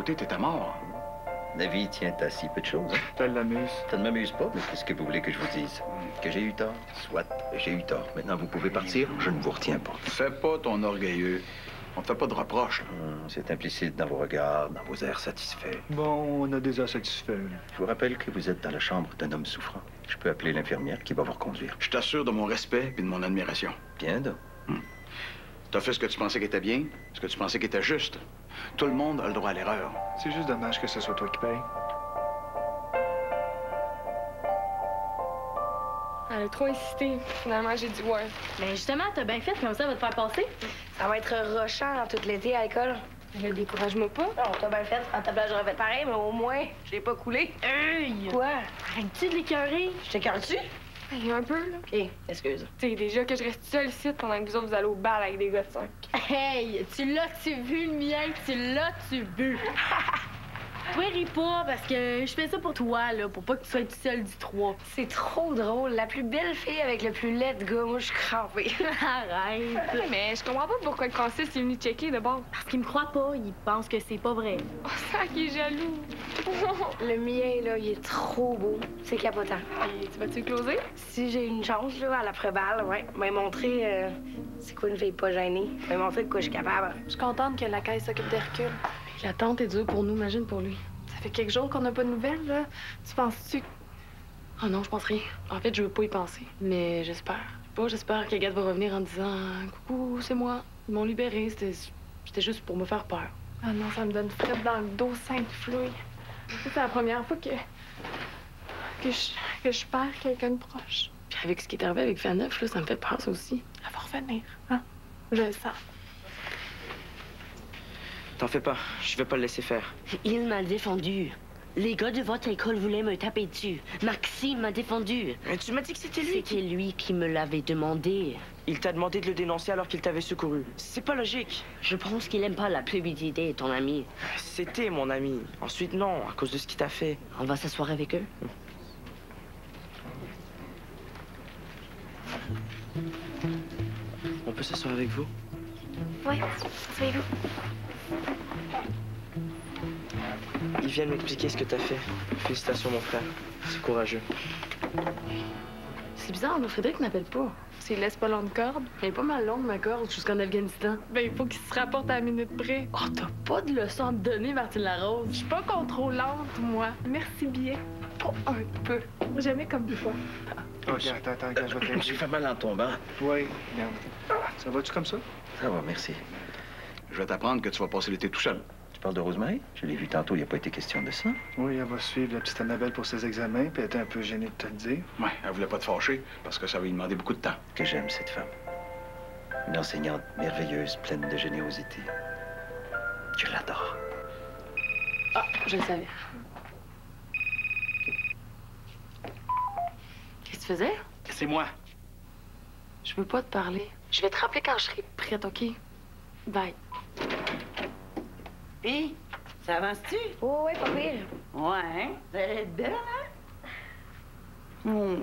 côté, t'es à mort. La vie tient à si peu de choses. Hein? Ça l'amuse. Ça ne m'amuse pas, mais qu'est-ce que vous voulez que je vous dise? Que j'ai eu tort? Soit, j'ai eu tort. Maintenant, vous pouvez partir, je ne vous retiens pas. Fais pas ton orgueilleux. On te fait pas de reproches. C'est implicite dans vos regards, dans vos airs satisfaits. Bon, on a déjà satisfait. Je vous rappelle que vous êtes dans la chambre d'un homme souffrant. Je peux appeler l'infirmière qui va vous reconduire. Je t'assure de mon respect et de mon admiration. Bien donc. T'as fait ce que tu pensais qui était bien, ce que tu pensais qui était juste. Tout le monde a le droit à l'erreur. C'est juste dommage que ce soit toi qui paye. Elle a trop insisté. Finalement, j'ai dit ouais. Mais justement, t'as bien fait, comme ça va te faire passer. Ça va être rushant tout l'été à l'école. Ne décourage-moi pas. Non, t'as bien fait. À ta place, j'aurais fait pareil, mais au moins, je l'ai pas coulé. Hey! Quoi? Arrête-tu de l'écœurer? Je t'écœure-tu? Hey, un peu, là. OK, excuse. Tu sais, déjà que je reste seule ici pendant que vous autres, vous allez au bal avec des gars de 5. Hey! Tu l'as-tu vu, le mien? Tu l'as-tu vu? Toi, ris pas, parce que je fais ça pour toi, là, pour pas que tu sois tout seul du 3. C'est trop drôle. La plus belle fille avec le plus laid de gars. Moi, je suis crampée. Arrête! Mais je comprends pas pourquoi le consiste est venu checker de bord. Parce qu'il me croit pas, il pense que c'est pas vrai. Oh, ça qui est jaloux. Le mien, là, il est trop beau. C'est capotant. Et tu vas-tu le closer? Si j'ai une chance, là, à l'après-balle, ouais, m'a montrer c'est quoi une fille pas gênée. M'a montrer de quoi je suis capable. Je suis contente que la caisse s'occupe d'Hercule. L'attente est dure pour nous, imagine pour lui. Ça fait quelques jours qu'on n'a pas de nouvelles, là. Tu penses-tu... Oh non, je pense rien. En fait, je veux pas y penser. Mais j'espère. J'espère qu'Agathe va revenir en disant « Coucou, c'est moi. Ils m'ont libérée. C'était juste pour me faire peur. » Ah non, ça me donne frette dans le dos, sainte flouille. C'est la première fois que je perds quelqu'un de proche. Puis avec ce qui est arrivé avec Faneuf, là, ça me fait peur, ça aussi. Elle va revenir, hein? Je le sens. T'en fais pas, je vais pas le laisser faire. Il m'a défendu. Les gars de votre école voulaient me taper dessus. Maxime m'a défendu. Mais tu m'as dit que c'était lui. C'était lui qui me l'avait demandé. Il t'a demandé de le dénoncer alors qu'il t'avait secouru. C'est pas logique. Je pense qu'il aime pas la publicité, ton ami. C'était mon ami. Ensuite, non, à cause de ce qu'il t'a fait. On va s'asseoir avec eux. On peut s'asseoir avec vous? Oui, asseyez-vous. Ils viennent m'expliquer ce que t'as fait. Félicitations, mon frère. C'est courageux. C'est bizarre, mais Frédéric m'appelle pas. S'il laisse pas longue corde. Elle est pas mal longue, ma corde, jusqu'en Afghanistan. Ben, il faut qu'il se rapporte à la minute près. Oh, t'as pas de leçon à me donner, Martine Larose. Je suis pas contrôlante, moi. Merci bien. Pas un peu. Jamais comme toi. OK, attends, je vais t'aider. J'ai fait mal en tombant. Oui, regarde. Ça va-tu comme ça? Ça va, merci. Je vais t'apprendre que tu vas passer l'été tout seul. Tu parles de Rosemary? Je l'ai vu tantôt, il n'y a pas été question de ça. Oui, elle va suivre la petite Annabelle pour ses examens, puis elle était un peu gênée de te le dire. Ouais, elle voulait pas te fâcher parce que ça va lui demander beaucoup de temps. Que j'aime cette femme. Une enseignante merveilleuse, pleine de générosité. Je l'adore. Ah, je le savais. Qu'est-ce que tu faisais? C'est moi. Je veux pas te parler. Je vais te rappeler quand je serai prête, OK? Bye. Puis, ça avance-tu? Oh, ouais, pas pire. Ouais, ça allait être belle, hein?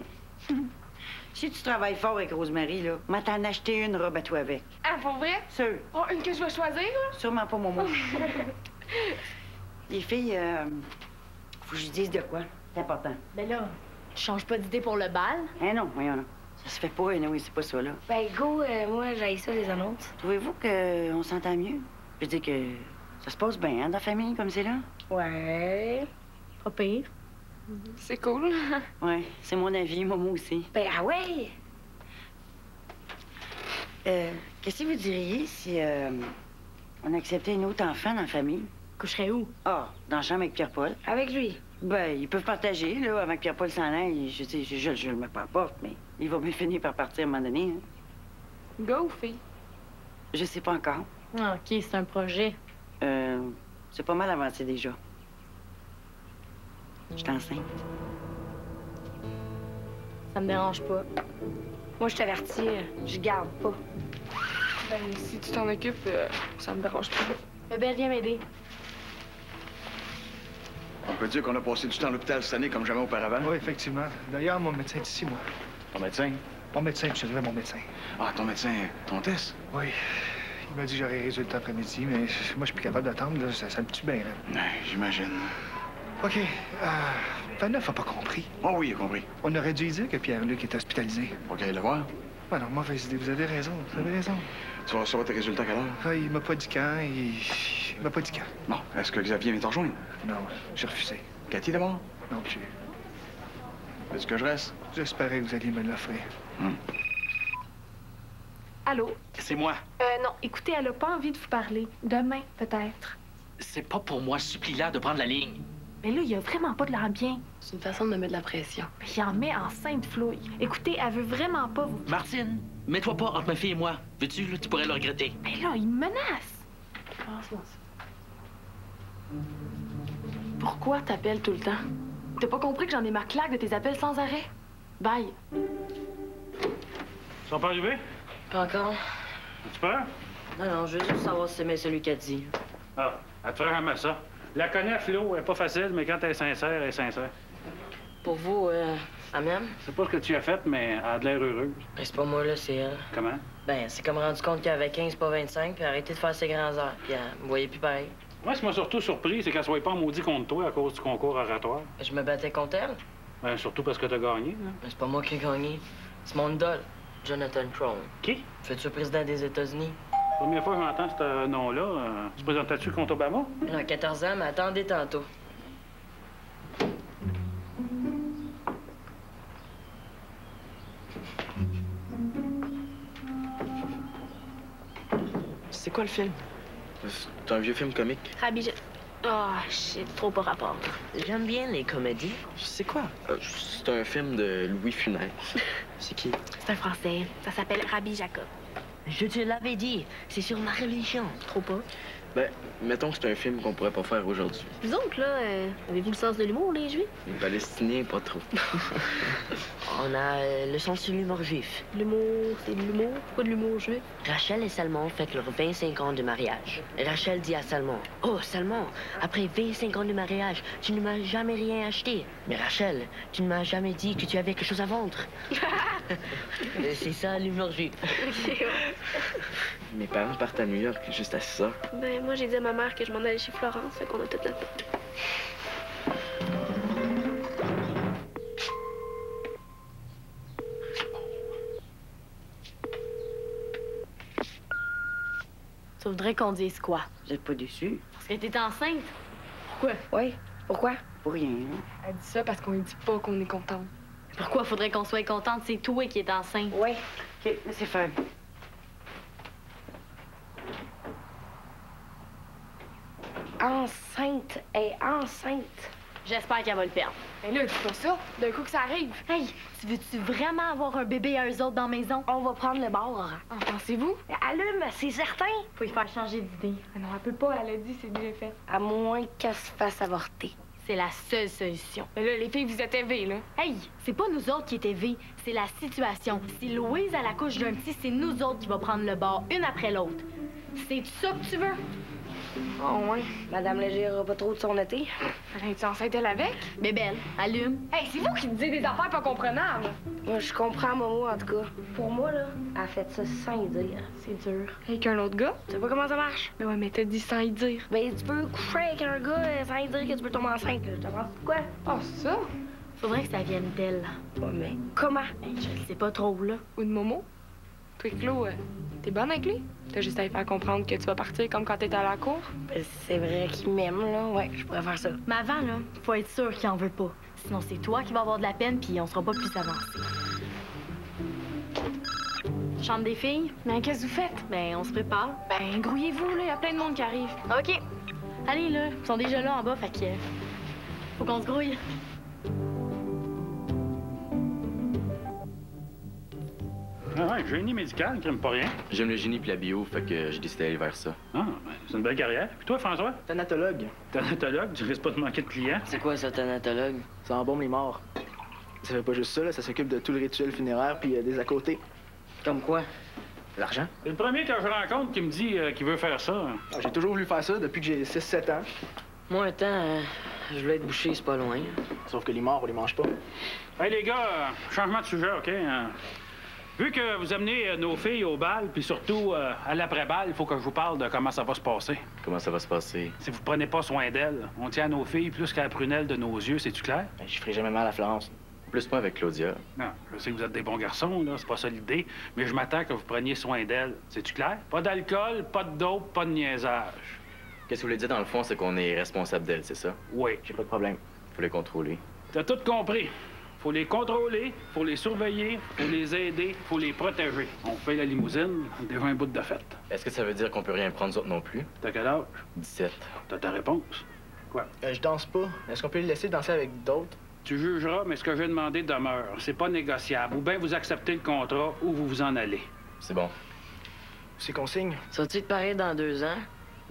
Si tu travailles fort avec Rosemary, là, moi t'en acheter une robe à toi avec. Ah, pour vrai? Sûr. Oh, une que je vais choisir, là? Sûrement pas Momo. Les filles, faut que je dise de quoi. C'est important. Ben là, tu changes pas d'idée pour le bal? Hein non, voyons là. Ça se fait pas, oui, c'est pas ça, là. Ben, go, moi, j'aille ça, les annonces. Trouvez-vous qu'on s'entend mieux? Je veux dire que ça se passe bien, hein, dans la famille, comme c'est là? Ouais. Pas pire. C'est cool. Ouais, c'est mon avis, Momo aussi. Ben, ah ouais! Qu'est-ce que vous diriez si on acceptait un autre enfant dans la famille? Coucherais où? Ah, dans la chambre avec Pierre-Paul. Avec lui. Ben, ils peuvent partager, là, avant que Pierre-Paul s'en aille. Je le mets pas à la porte, mais il va bien finir par partir à un moment donné. Hein. Gars ou fille? Je sais pas encore. Ah, OK, c'est un projet. C'est pas mal avancé déjà. Je suis enceinte. Ça me dérange pas. Moi, je t'avertis, je garde pas. Ben, si tu t'en occupes, ça me dérange pas. Bébé, viens m'aider. On peut dire qu'on a passé du temps à l'hôpital cette année comme jamais auparavant. Oui, effectivement. D'ailleurs, mon médecin est ici, moi. Ton médecin? Mon médecin, je suis mon médecin. Ah, ton médecin, ton test? Oui. Il m'a dit que j'aurais résultat après-midi, mais moi, je suis plus capable d'attendre. Là. Ça me tue bien. Là. Ouais, j'imagine. OK. Faneuf n'a pas compris. Oh oui, il a compris. On aurait dû lui dire que Pierre-Luc est hospitalisé. OK, le voir. Ah non, mauvaise idée. Vous avez raison. Vous avez raison. Tu vas recevoir tes résultats à quelle heure? Ah, il m'a pas dit quand. Il m'a pas dit quand. Bon, est-ce que Xavier vient te rejoindre? Non, j'ai refusé. Cathy, d'abord? Non plus. Veux-tu que je reste? J'espérais que vous alliez me l'offrir. Allô? C'est moi. Non, écoutez, elle a pas envie de vous parler. Demain, peut-être. C'est pas pour moi, supplie-la de prendre la ligne. Mais là, il a vraiment pas de l'air bien. C'est une façon de me mettre de la pression. Mais il en met en sainte flouille. Écoutez, elle veut vraiment pas vous... Martine, mets-toi pas entre ma fille et moi. Veux-tu, là, tu pourrais le regretter. Mais là, il me menace. Passe-moi ça. Pourquoi t'appelles tout le temps? T'as pas compris que j'en ai ma claque de tes appels sans arrêt? Bye. Ils sont pas arrivés? Pas encore. As-tu peur? Non, je veux juste savoir si c'est bien celui qui a dit. Ah, elle te fait vraiment ça. La connaître, Philo, elle est pas facile, mais quand elle est sincère, elle est sincère. Pour vous, elle m'aime? Je sais pas ce que tu as fait, mais elle a de l'air heureuse. Ben, c'est pas moi, là, c'est elle. Comment? Ben, c'est comme rendu compte qu'elle avait 15, pas 25, puis arrêté de faire ses grands heures, puis elle me voyait plus pareil. Moi, ce qui m'a surtout surpris, c'est qu'elle soit pas en maudit contre toi à cause du concours oratoire. Je me battais contre elle. Ben, surtout parce que t'as gagné, là. Ben, c'est pas moi qui ai gagné. C'est mon idole, Jonathan Trump. Qui? Futur président des États-Unis. Première fois que j'entends ce nom-là, tu te présentais-tu contre Obama? Il a 14 ans, mais attendez tantôt. C'est quoi le film? C'est un vieux film comique. Rabbi... Oh, shit, trop pas rapport. J'aime bien les comédies. C'est quoi? C'est un film de Louis Funès. C'est qui? C'est un Français. Ça s'appelle Rabbi Jacob. Je te l'avais dit, c'est sur ma religion. Trop pas. Ben, mettons que c'est un film qu'on pourrait pas faire aujourd'hui. Vous autres, là, avez-vous le sens de l'humour, les Juifs? Les Palestiniens, pas trop. On a le sens de l'humour juif. L'humour, c'est de l'humour? Pourquoi de l'humour juif? Rachel et Salmon fêtent leurs 25 ans de mariage. Rachel dit à Salmon, « Oh, Salmon, après 25 ans de mariage, tu ne m'as jamais rien acheté. Mais Rachel, tu ne m'as jamais dit que tu avais quelque chose à vendre. » C'est ça, l'humour juif. Mes parents partent à New York juste à 6 heures. Ben, moi, j'ai dit à ma mère que je m'en allais chez Florence, fait qu'on a tout le temps. Tu voudrais qu'on dise quoi? Vous êtes pas déçus? Parce que t'es enceinte. Pourquoi? Oui. Pourquoi? Pour rien, hein? Elle dit ça parce qu'on lui dit pas qu'on est contente. Pourquoi faudrait qu'on soit contente? C'est toi qui es enceinte. Oui. OK, laissez faire. Enceinte. Elle est enceinte. J'espère qu'elle va le perdre. Mais là, dis pas ça. D'un coup que ça arrive. Hey, tu veux-tu vraiment avoir un bébé à eux autres dans la maison? On va prendre le bord. En pensez-vous? Allume, c'est certain. Faut y faire changer d'idée. Ah non, elle peut pas. Elle a dit, c'est déjà fait. À moins qu'elle se fasse avorter. C'est la seule solution. Mais là, les filles, vous êtes élevées, là. Hey, c'est pas nous autres qui est élevés, c'est la situation. Si Louise a la couche d'un petit, c'est nous autres qui va prendre le bord, une après l'autre. C'est ça que tu veux? Oh, ouais. Madame Léger aura pas trop de son été. Elle est enceinte, elle, avec? Bébelle, allume. Hey, c'est vous qui disiez des affaires pas comprenables. Moi, je comprends Momo, en tout cas. Pour moi, là, elle a fait ça sans y dire. C'est dur. Avec un autre gars? Tu sais pas comment ça marche? Ben ouais, mais t'as dit sans y dire. Ben, tu peux coucher avec un gars sans y dire que tu peux tomber enceinte. Là. T'as pensé quoi? Oh, ça? Faudrait que ça vienne d'elle. Ouais, mais comment? Ben, je le sais pas trop, là. Ou de Momo? Toi, Claude, t'es bonne avec lui? T'as juste à lui faire comprendre que tu vas partir comme quand t'étais à la cour? Ben, c'est vrai qu'il m'aime, là. Ouais, je pourrais faire ça. Mais avant, là, faut être sûr qu'il en veut pas. Sinon, c'est toi qui vas avoir de la peine, puis on sera pas plus avancé. Chambre des filles? Mais qu'est-ce que vous faites? Ben, on se prépare. Ben, grouillez-vous, là. Y a plein de monde qui arrive. OK. Allez, là, ils sont déjà là en bas, fait que... faut qu'on se grouille. Ah ouais, génie médical, crime pas rien. J'aime le génie puis la bio, fait que j'ai décidé d'aller vers ça. Ah, ben, c'est une belle carrière. Puis toi, François? Thanatologue. Thanatologue, tu risques pas de manquer de clients. C'est quoi ça, thanatologue? Ça embaume les morts. Ça fait pas juste ça, là, ça s'occupe de tout le rituel funéraire puis des à côté. Comme quoi? L'argent. C'est le premier que je rencontre qui me dit qu'il veut faire ça. J'ai toujours voulu faire ça depuis que j'ai 6-7 ans. Moi, un temps, je voulais être bouché, c'est pas loin. Sauf que les morts, on les mange pas. Hey, les gars, changement de sujet, OK? Vu que vous amenez nos filles au bal, puis surtout à l'après-bal, il faut que je vous parle de comment ça va se passer. Comment ça va se passer? Si vous prenez pas soin d'elles, on tient à nos filles plus qu'à la prunelle de nos yeux, c'est-tu clair? Ben, je ferai jamais mal à Florence. Plus pas avec Claudia. Non, je sais que vous êtes des bons garçons, là, c'est pas ça l'idée, mais je m'attends que vous preniez soin d'elles. C'est-tu clair? Pas d'alcool, pas de dope, pas de niaisage. Qu'est-ce que vous voulez dire dans le fond, c'est qu'on est responsable d'elle, c'est ça? Oui. J'ai pas de problème. Faut les contrôler. T'as tout compris. Faut les contrôler, faut les surveiller, faut les aider, faut les protéger. On fait la limousine, déjà un bout de fête. Est-ce que ça veut dire qu'on peut rien prendre nous autres non plus? T'as quel âge? 17. T'as ta réponse? Quoi? Je danse pas. Est-ce qu'on peut les laisser danser avec d'autres? Tu jugeras, mais ce que j'ai demandé demeure. C'est pas négociable. Ou bien vous acceptez le contrat, ou vous vous en allez. C'est bon. C'est qu'on signe. Ça va-tu te paraître dans 2 ans?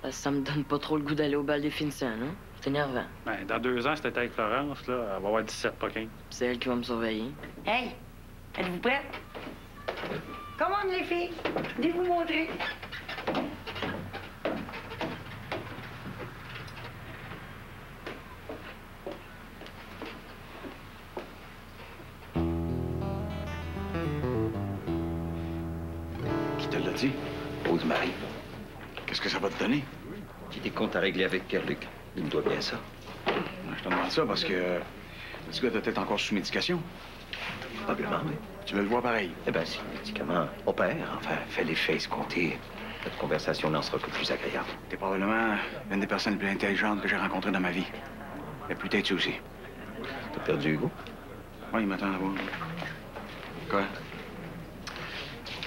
Parce que ça me donne pas trop le goût d'aller au bal des finissants, non? C'est énervant. Ben, dans 2 ans, c'était avec Florence, là. Elle va avoir 17, pas 15. C'est elle qui va me surveiller. Hey! Êtes-vous prêtes? Comment les filles? Venez vous montrer. Qui te l'a dit? Rosemary, Qu'est-ce que ça va te donner? j'ai des comptes à régler avec Pierre-Luc. Il me doit bien ça. Je te demande ça parce que ce gars doit être encore sous médication. Probablement, oui. Tu veux le voir pareil? Eh bien, si le médicament opère, enfin, fait l'effet escompté, notre conversation n'en sera que plus agréable. T'es probablement l'une des personnes les plus intelligentes que j'ai rencontrées dans ma vie. Et plus têtu aussi. T'as perdu Hugo? Oui, il m'attend là-bas. Quoi?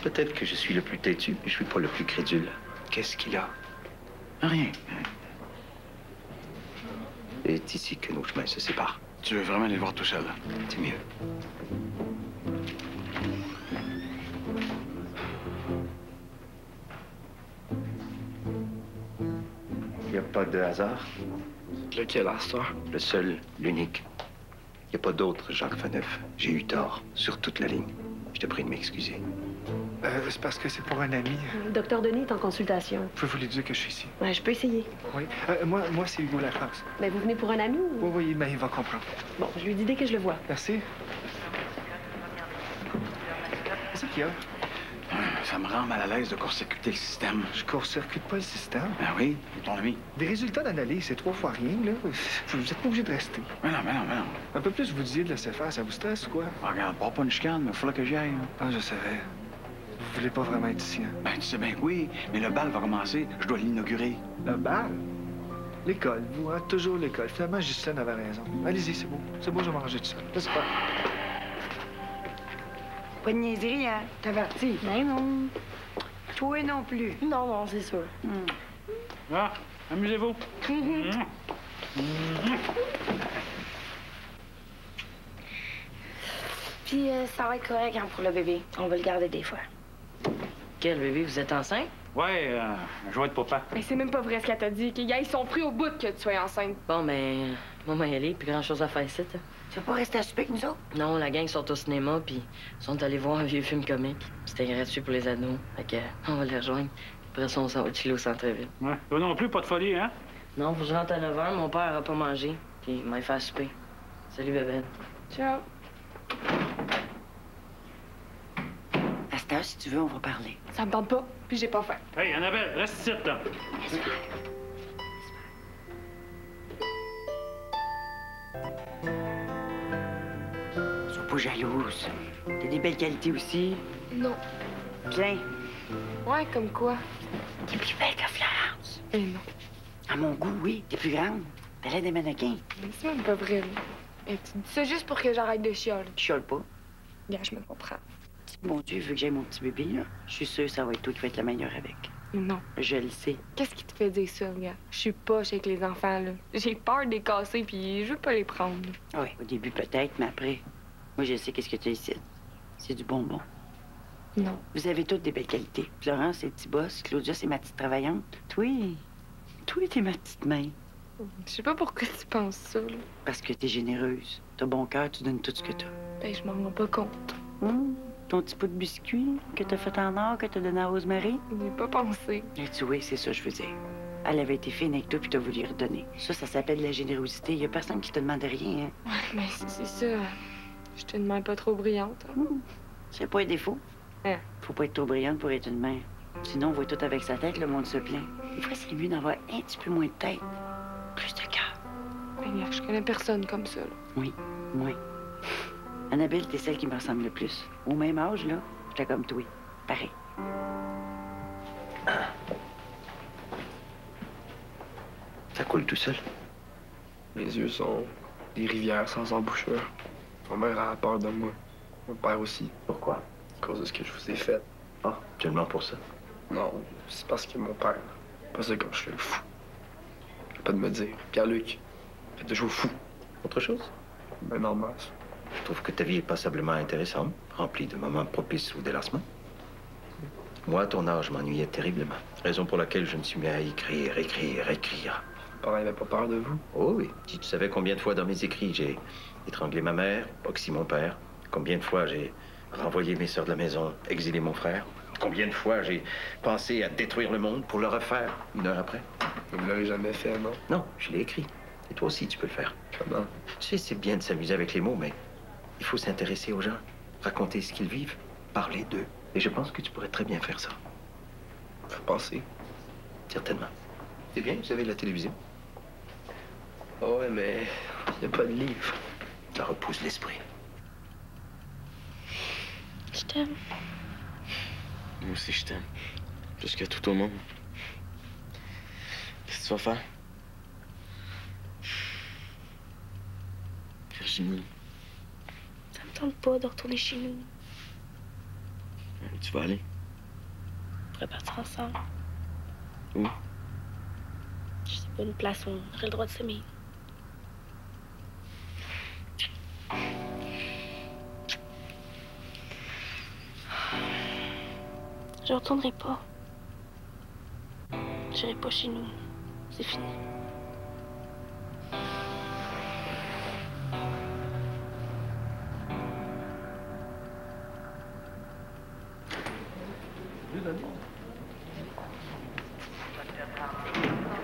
Peut-être que je suis le plus têtu, mais je suis pas le plus crédule. Qu'est-ce qu'il a? Rien. C'est ici que nos chemins se séparent. Tu veux vraiment aller le voir tout seul? C'est mieux. Il n'y a pas de hasard. Lequel, à cette heure? Le seul, l'unique. Il n'y a pas d'autre, Jacques Faneuf. J'ai eu tort, sur toute la ligne. Je te prie de m'excuser. C'est parce que c'est pour un ami. Docteur Denis est en consultation. Je peux vous lui dire que je suis ici. Ouais, je peux essayer. Oui. Moi c'est Hugo Lafrance. Ben, vous venez pour un ami ou... Oui, mais il va comprendre. Bon, je lui dis dès que je le vois. Merci. Qu'est-ce qu'il y a? Ça me rend mal à l'aise de court-circuiter le système. Je court-circuite pas le système. Ben oui, ton ami. Des résultats d'analyse, c'est 3 fois rien, là. Vous êtes pas obligé de rester. Mais non. Un peu plus vous disiez de laisser faire, ça vous stresse ou quoi? Ah, regarde, pas une chicane, mais il faudra que j'y aille. Ah, je savais. Vous voulez pas vraiment être ici, hein? Ben, tu sais bien que oui, mais le bal va commencer. Je dois l'inaugurer. Le bal? L'école, vous, hein? Toujours l'école. Finalement, Justine avait raison. Allez-y, c'est beau. C'est beau, je vais m'arranger tout seul. Laisse pas. Pas de niaiserie, hein? T'avertis. Ben non. Toi non plus. Non, c'est sûr. Ah, amusez-vous. Puis ça va être correct hein, pour le bébé. On va le garder des fois. Quel bébé, vous êtes enceinte? Ouais, je vais être papa. Mais c'est même pas vrai ce qu'elle t'a dit. Les gars, ils sont pris au bout que tu sois enceinte. Bon, ben, maman y aller, plus grand-chose à faire ici. Hein. Tu vas pas rester à souper avec nous autres? Non, la gang sont au cinéma, puis ils sont allés voir un vieux film comique. C'était gratuit pour les ados. Fait que, on va les rejoindre. Après ça, on s'en va chiller au centre-ville. Ouais. Toi non plus, pas de folie, hein? Non, faut que je rentre à 9h. Mon père a pas mangé, puis il m'a fait souper. Salut, bébé. Ciao. À cette heure, si tu veux, on va parler. Ça me tente pas, puis j'ai pas faim. Hey, Annabelle, reste ici, là. Sois pas jalouse. T'as des belles qualités aussi. Non. Plein. Ouais, comme quoi? T'es plus belle que Florence. Eh non. À mon goût, oui. T'es plus grande. T'as l'air des mannequins. Mais c'est même pas vrai, là. Et tu dis ça juste pour que j'arrête de chialer. Je chiale pas. Gars, je me comprends. Mon Dieu, vu que j'ai mon petit bébé, là, je suis sûre que ça va être toi qui va être la meilleure avec. Non. Je le sais. Qu'est-ce qui te fait dire ça, gars? Je suis poche avec les enfants, là. J'ai peur de les casser, puis je veux pas les prendre. Oui, au début peut-être, mais après, moi je sais qu'est-ce que tu as ici. C'est du bonbon. Non. Vous avez toutes des belles qualités. Florence, c'est le petit boss. Claudia, c'est ma petite travaillante. Toi, t'es ma petite main. Je sais pas pourquoi tu penses ça, là. Parce que t'es généreuse. T'as bon cœur, tu donnes tout ce que t'as. Ben, je m'en rends pas compte. Ton petit pot de biscuit que t'as fait en or, que t'as donné à Rosemary. J'ai pas pensé. Et tu vois, c'est ça, je veux dire. Elle avait été fine avec toi puis t'as voulu lui redonner. Ça s'appelle la générosité. Y a personne qui te demande rien, hein. Ouais, mais c'est ça. Je te demande pas trop brillante. Hein. C'est pas un défaut. Hein? Faut pas être trop brillante pour être une mère. Sinon, on voit tout avec sa tête, le monde se plaint. Des fois, c'est mieux d'avoir un petit peu moins de tête. Plus de cœur. Mais je connais personne comme ça, là. Oui, moi. Annabelle, t'es celle qui me ressemble le plus. Au même âge, là, j'étais comme toi. Pareil. Ça coule tout seul. Mes yeux sont des rivières sans embouchure. Ma mère a peur de moi. Mon père aussi. Pourquoi? À cause de ce que je vous ai fait. Ah, seulement pour ça? Non, c'est parce que mon père. Parce que quand je suis fou. Pas de me dire. Pierre-Luc, faites de jouer fou. Autre chose? Ben normal. Je trouve que ta vie est passablement intéressante, remplie de moments propices au délassement. Moi, à ton âge, je m'ennuyais terriblement. Raison pour laquelle je me suis mis à écrire. Mes parents n'avaient pas peur de vous? Oh oui. Si tu savais combien de fois dans mes écrits j'ai étranglé ma mère, boxé mon père, combien de fois j'ai renvoyé mes sœurs de la maison, exilé mon frère, combien de fois j'ai pensé à détruire le monde pour le refaire 1 heure après. Vous ne l'avez jamais fait, non? Non, je l'ai écrit. Et toi aussi, tu peux le faire. Comment? Tu sais, c'est bien de s'amuser avec les mots, mais il faut s'intéresser aux gens, raconter ce qu'ils vivent, parler d'eux. Et je pense que tu pourrais très bien faire ça. Faut penser. Certainement. C'est bien, vous avez la télévision. Oh ouais, mais il n'y a pas de livre. Ça repousse l'esprit. Je t'aime. Moi aussi, je t'aime. Plus que tout au monde. Qu'est-ce que tu vas faire? Virginie, Ça me tente pas de retourner chez nous. où tu vas aller? On pourrait partir ensemble. Où? Je sais pas, une place où on aurait le droit de s'aimer. Je retournerai pas. J'irai pas chez nous. C'est fini.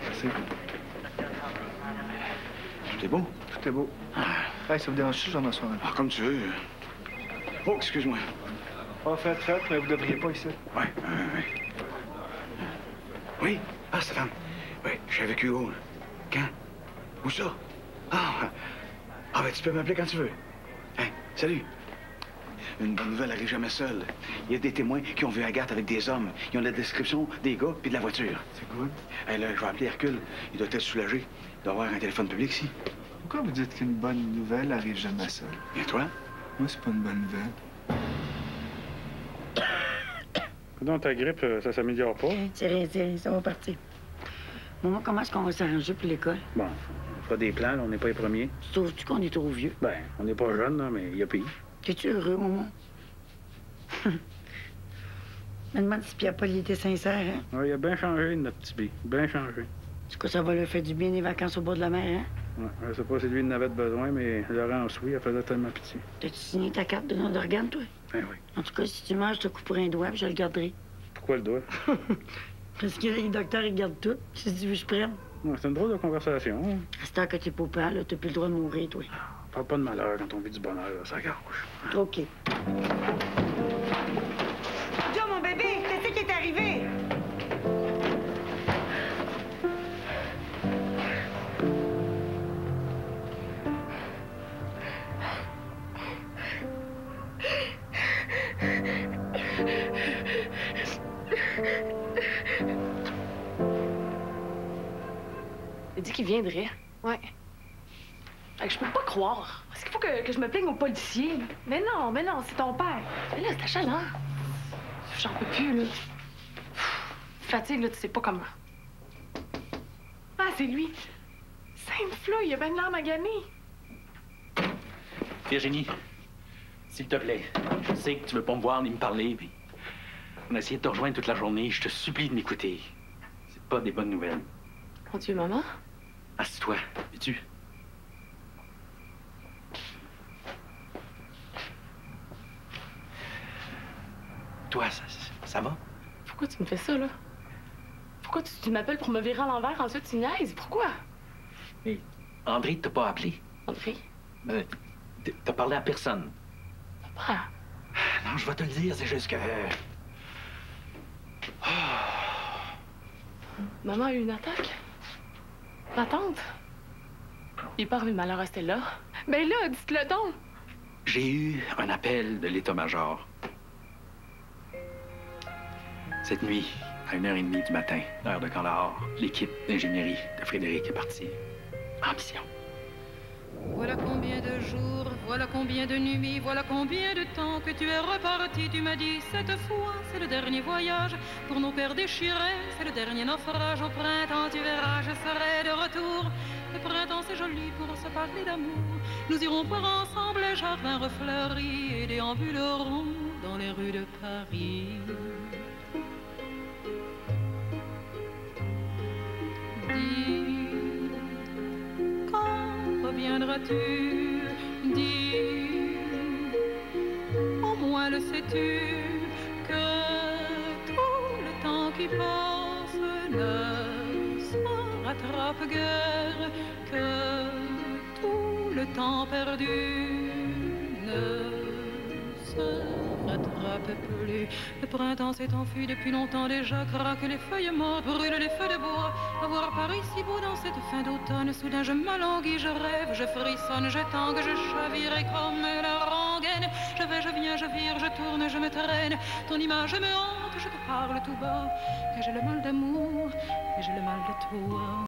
Merci. Tout est beau? Tout est beau. Hey, ça vous dérange si je vais m'asseoir un peu? Ah, comme tu veux. Oh, excuse-moi. Oh, faites, mais vous devriez pas ici. Oui. Oui? Ah, Stéphane. Oui, je suis avec Hugo. Quand? Où ça? Ah, ben tu peux m'appeler quand tu veux. Hein, salut. Une bonne nouvelle arrive jamais seule. Il y a des témoins qui ont vu Agathe avec des hommes. Ils ont la description des gars puis de la voiture. C'est good. Hey, là, je vais appeler Hercule. Il doit être soulagé. Il doit avoir un téléphone public ici. Pourquoi vous dites qu'une bonne nouvelle arrive jamais seule? Et toi? Moi, c'est pas une bonne nouvelle. Donc, ta grippe, ça s'améliore pas, hein? C'est rien, ça va partir. Maman, comment est-ce qu'on va s'arranger pour l'école? Bon, on fera des plans, là, on n'est pas les premiers. Trouves-tu qu'on est trop vieux? Ben, on n'est pas jeunes, là, mais il y a pire. T'es-tu heureux, maman? Je me demande si Pierre-Paul il était sincère, hein? Ouais, il a bien changé, notre petit B. Bien changé. Est-ce que ça va lui faire du bien les vacances au bord de la mer, hein? Ouais, je sais pas si lui il en avait besoin, mais Laurence, oui, elle faisait tellement pitié. T'as-tu signé ta carte de don d'organe, toi? Ben oui. En tout cas, si tu meurs, je te couperai un doigt puis je le garderai. Pourquoi le doigt? Parce que les docteurs, ils gardent tout. Si tu veux, je prenne. Ouais, c'est une drôle de conversation. Hein? À cette heure que t'es pas au père, là, t'as plus le droit de mourir, toi. Parle pas de malheur quand on vit du bonheur, ça gauche. OK. Joe, mon bébé, qu'est-ce qui est arrivé? Il a dit qu'il viendrait. Ouais. Fait que je peux pas croire. Est-ce qu'il faut que je me plaigne au policier? Mais non, c'est ton père. Mais là, c'est ta chaleur. J'en peux plus, là. Fatigue, là, tu sais pas comment. Ah, c'est lui. Sainte Fleur, il a bien de l'air magané. Virginie, s'il te plaît, je sais que tu veux pas me voir ni me parler, puis on a essayé de te rejoindre toute la journée. Je te supplie de m'écouter. C'est pas des bonnes nouvelles. Mon Dieu, maman? Assieds-toi, veux-tu? Toi, ça va? Pourquoi tu me fais ça, là? Pourquoi tu m'appelles pour me virer à l'envers, ensuite tu niaises? Pourquoi? Mais André t'a pas appelé. André? T'as parlé à personne. Papa. Non, je vais te le dire, c'est juste que... Maman a eu une attaque? Ma tante? Il est pas arrivé malheur à Stella. Ben là, dites-le donc! J'ai eu un appel de l'état-major. Cette nuit, à 1h30 du matin, heure de Kandahar, l'équipe d'ingénierie de Frédéric est partie en mission. Voilà combien de jours, voilà combien de nuits, voilà combien de temps que tu es reparti. Tu m'as dit, cette fois, c'est le dernier voyage. Pour nos cœurs déchirés, c'est le dernier naufrage. Au printemps, tu verras, je serai de retour. Le printemps, c'est joli pour se parler d'amour. Nous irons voir ensemble les jardins refleuris et déambulerons dans les rues de Paris. Dis, quand reviendras-tu? Dis, au moins le sais-tu, que tout le temps qui passe ne se rattrape guère, que tout le temps perdu ne se rattrape plus. Le printemps s'est enfui depuis longtemps déjà, craque les feuilles mortes, brûlent les feux de bois. À voir Paris si beau dans cette fin d'automne, soudain je m'alanguis, je rêve, je frissonne, je tangue, je chavire et comme la rengaine. Je vais, je viens, je vire, je tourne, je me traîne. Ton image me hante, je te parle tout bas. Et j'ai le mal d'amour, et j'ai le mal de toi.